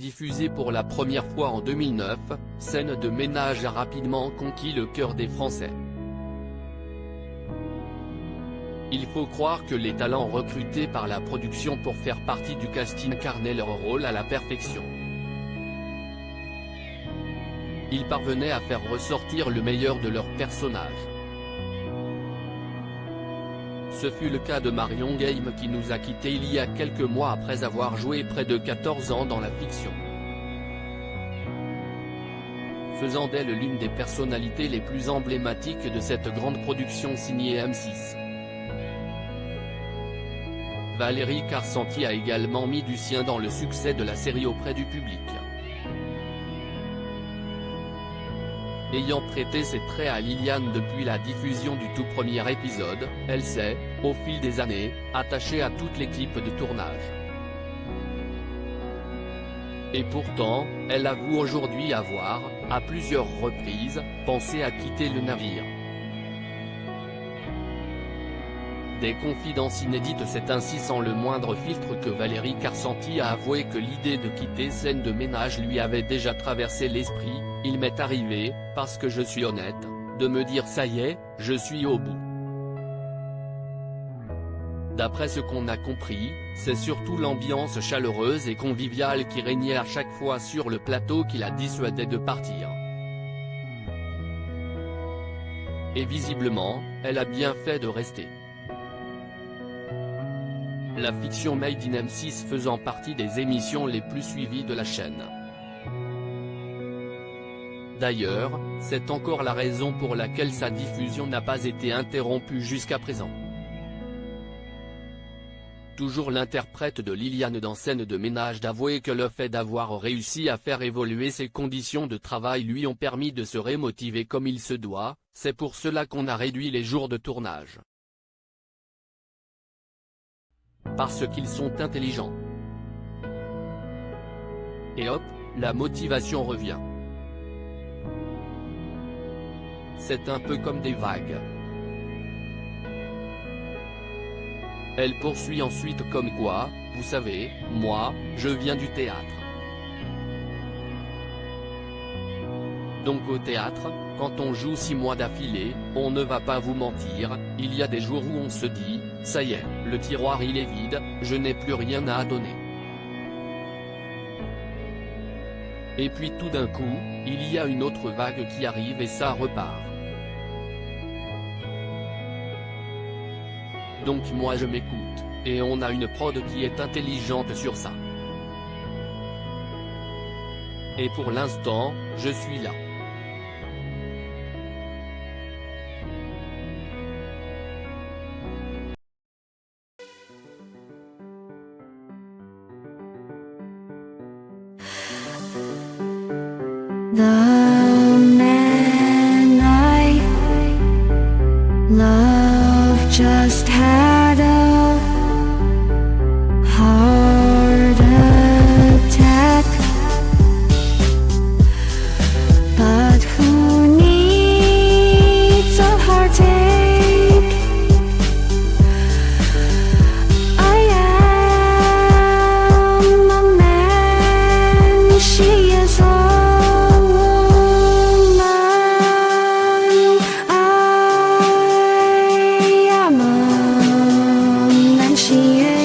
Diffusée pour la première fois en 2009, Scène de ménage a rapidement conquis le cœur des Français. Il faut croire que les talents recrutés par la production pour faire partie du casting incarnaient leur rôle à la perfection. Ils parvenaient à faire ressortir le meilleur de leurs personnages. Ce fut le cas de Marion Game qui nous a quittés il y a quelques mois après avoir joué près de 14 ans dans la fiction, faisant d'elle l'une des personnalités les plus emblématiques de cette grande production signée M6. Valérie Carcenti a également mis du sien dans le succès de la série auprès du public. Ayant prêté ses traits à Liliane depuis la diffusion du tout premier épisode, elle s'est, au fil des années, attachée à toute l'équipe de tournage. Et pourtant, elle avoue aujourd'hui avoir, à plusieurs reprises, pensé à quitter le navire. Des confidences inédites, c'est ainsi sans le moindre filtre que Valérie Carcenti a avoué que l'idée de quitter Scène de ménage lui avait déjà traversé l'esprit. Il m'est arrivé, parce que je suis honnête, de me dire ça y est, je suis au bout. D'après ce qu'on a compris, c'est surtout l'ambiance chaleureuse et conviviale qui régnait à chaque fois sur le plateau qui la dissuadait de partir. Et visiblement, elle a bien fait de rester. La fiction Made in M6 faisant partie des émissions les plus suivies de la chaîne. D'ailleurs, c'est encore la raison pour laquelle sa diffusion n'a pas été interrompue jusqu'à présent. Toujours l'interprète de Liliane dans Scène de ménage d'avouer que le fait d'avoir réussi à faire évoluer ses conditions de travail lui ont permis de se remotiver comme il se doit, c'est pour cela qu'on a réduit les jours de tournage. Parce qu'ils sont intelligents. Et hop, la motivation revient. C'est un peu comme des vagues. Elle poursuit ensuite comme quoi, vous savez, moi, je viens du théâtre. Donc au théâtre, quand on joue 6 mois d'affilée, on ne va pas vous mentir, il y a des jours où on se dit, ça y est, le tiroir il est vide, je n'ai plus rien à donner. Et puis tout d'un coup, il y a une autre vague qui arrive et ça repart. Donc moi je m'écoute, et on a une prod qui est intelligente sur ça. Et pour l'instant, je suis là. The man I love just had a heart attack, but who needs a heartache? I am a man, she is a she is